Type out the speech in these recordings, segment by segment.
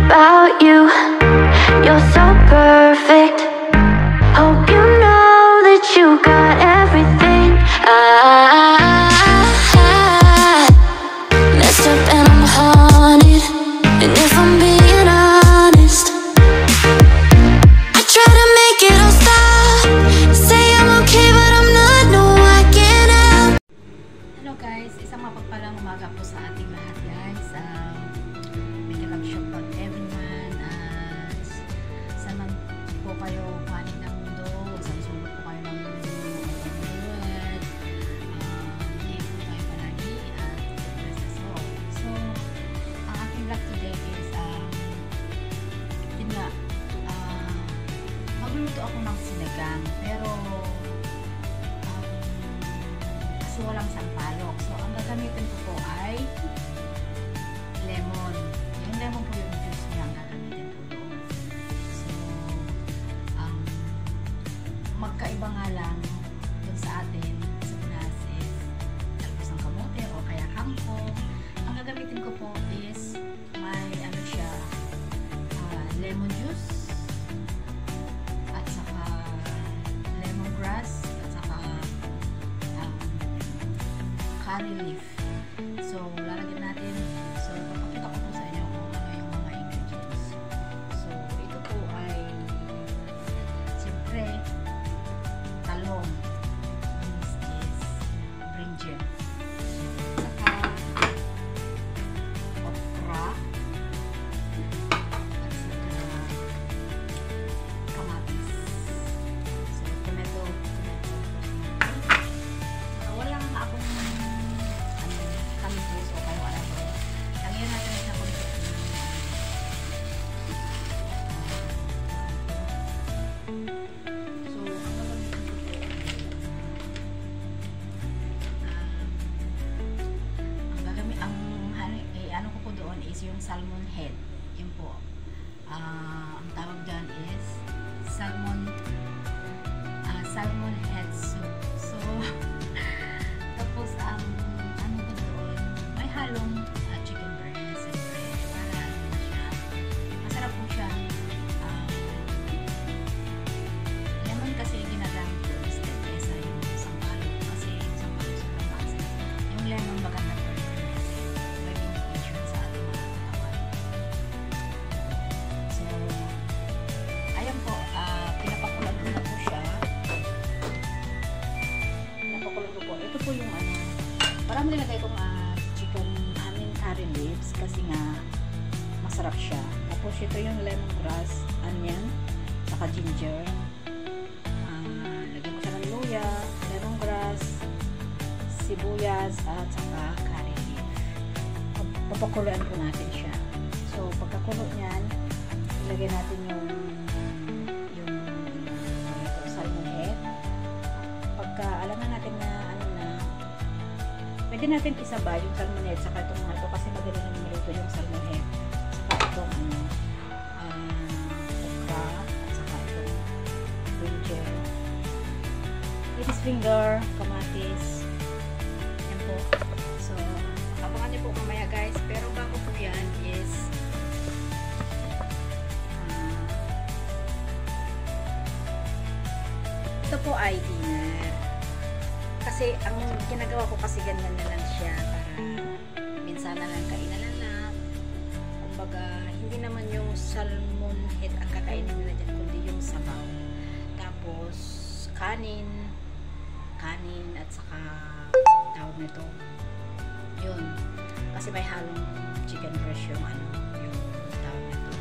about you. You're so perfect. Hope you know that you got everything. I messed up and I'm haunted. And if I'm being honest, I try to make it all stop. Say I'm okay but I'm not, no I can't help. Hello guys, isang mapagpalang umaga po sa ating lahat guys. May kalabsyok po everyone. Saan po kayo panig ng mundo, saan sulok po kayo ng mundo, hindi po tayo palagi at so ang aking vlog today is yun nga, magluluto ako ng sinigang pero kasi walang sampalok. So, ang gagamitin ko po ay lemon. Yung lemon po yung juice niya ang gagamitin po doon. So, magkaiba nga lang dun sa atin, sa Pinas is talbos ng kamote o kaya kangkong. Ang gagamitin ko po is may ano siya, lemon juice at saka lemongrass at saka curry leaf. So, lalagyan natin. So, papakita ko po sa inyo kung ano yung mga ingredients. So, ito po ay siyempre talong. This is brinjal. Saka okra at saka kamatis. So, tomato. Wala nga akong talbos o kaya wala po. Lagyan natin na konti. So, ano ko po doon is yung salmon head. Yun po. Ang tawag dyan is salmon head soup. So, tapos ano po doon, may halong chicken breast, siyempre, para ano na siya. Masarap po siya. Lemon kasi ginagamit ko instead kesa yung sampalok. Kasi yung sampalok sobrang masin. Yung lemon maganda po rin kasi may nutrition sa ating mga katawan. So, ayan po, pinapakulan ko na po siya. Pinapakulan ko po. Ito po yung ano, parang nilagay kong chicken, curry leaves kasi nga masarap siya. Tapos ito yung lemongrass, onion, saka ginger. Lagyan ko siya ng luya, lemongrass, sibuyas, at saka curry leaf. Papakuluan po natin siya. So, pagkakulo niyan, ilagay natin yung salmon head. Pagka alangan natin na ano na, pwede natin isaba yung salmon head saka itong mga ito kasi madali na maluto yung salmon head saka itong okra at saka itong brinjal, lettuce finger, kamatis. Yan po. So, abangan niyo po mamaya guys. Pero bago po yan is ito po ay dinner. Kasi ang ginagawa ko kasi ganyan na lang siya para minsan na lang kainan na. Kumbaga, hindi naman yung salmon head ang kakainin nila dyan, kundi yung sabaw. Tapos, kanin at saka tawag nito. Yun. Kasi may halong chicken breast yung ano, yung tawag nito.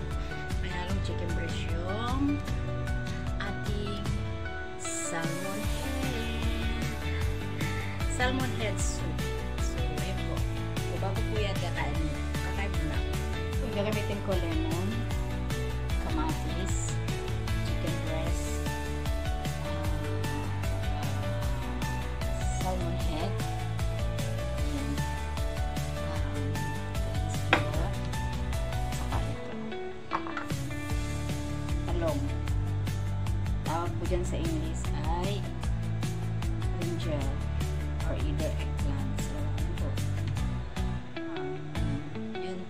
May halong chicken breast yung ating salmon head soup. So, ayun po. So, bago po yan, kakain po na. So, gagamitin ko lemon, kamatis, chicken breast, salmon head, saka ito, talong. Tawag po dyan sa English ay brinjal or either eggplant. So, ito. Yun.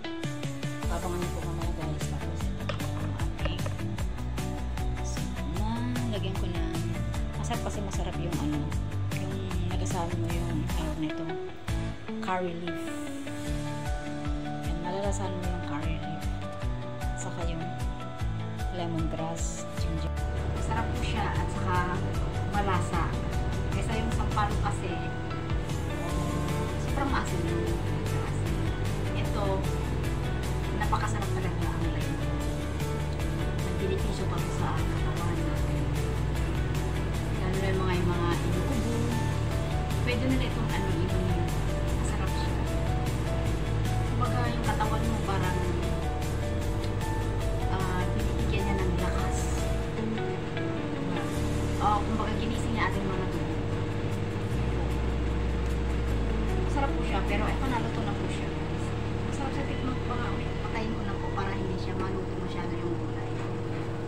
Papangan niyo po mamaya guys. Tapos, malalasahan mo yung nito, curry leaf. Yan, malalasahan mo yung curry leaf. Saka yung lemongrass, ginger. Masarap po siya at saka malasa. Kaysa yung sampalok kasi sobrang maasim yung lemongrass. Ito, napakasarap talaga ang lemon. Nagbenepisyo pa po sa katawan natin. Lalo na yung mga inuubo. Pwede na itong inumin. Masarap siya. Kumbaga yung katawan mo parang binibigyan niya ng lakas. Kumbaga ginising niya ating mga dugo. Masarap po siya, pero ito naluto na po siya. Masarap siya, tikman ko nga ulit. Patayin ko na po para hindi siya maluto masyado yung gulay.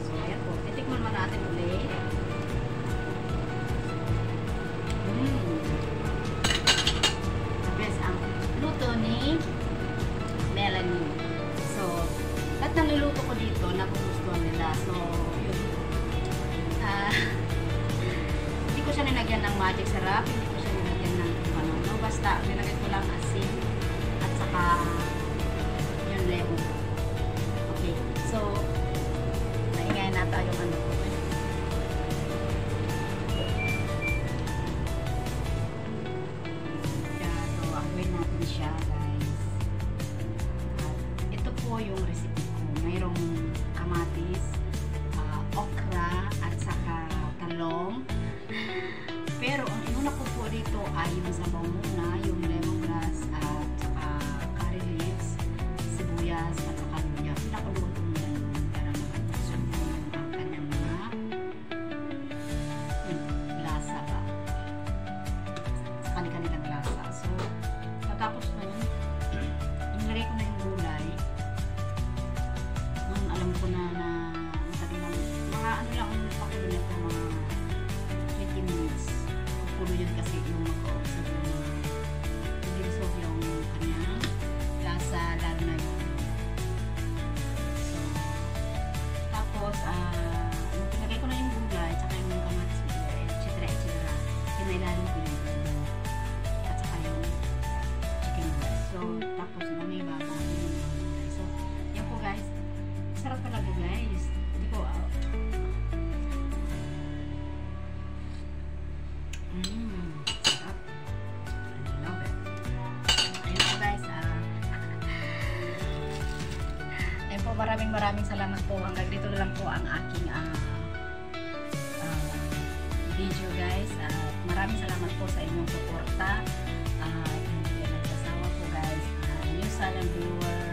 So, ayan po. Titikman mo natin ulit. The best ang luto ni Melanie. So, lahat ng niluto ko dito, nagugustuhan nila. So, yun. Hindi ko siya nilagyan ng magic sarap. Hindi ko siya nilagyan ng ano. Basta, nilagyan ko lang asin at saka yung lemon. Okay. So, naingay na tayo yung ano ko. So, akwin natin siya, guys. Ito po yung recipe ko. Mayroong kamatis, okra, at saka talong. Pero ang inuna ko po dito ay yung sabaw muna, yung lemongrass at saka curry leaves, sibuyas at saka luya. Pinakuluto muna yun para makapasok yung kanyang mga lasa ba. Sa kanilang lasa. So, tapos nun, inilagay ko na yung gulay. Nung alam ko na matagal lang, mga ano lang ang pakulo nito, mga 20 minutes. Pupulo yun kasi yung makausap yung dinisog yung kanyang lasa, lalo na yun. So, tapos, nung pinagay ko na yung gulay, tsaka yung kamatis, etc. Kinailalim ko yung gulay. At saka yung chicken breast. So, tapos na may bago yung gulay. So, yan po guys. Sarap talaga guys. Hindi ko sarap. I love it. Ayun po guys. Ayun po, maraming salamat po. Hanggang dito na lang po ang aking video guys. Maraming salamat po sa inyong suporta. Hindi nagsasawa po guys. New silent viewer.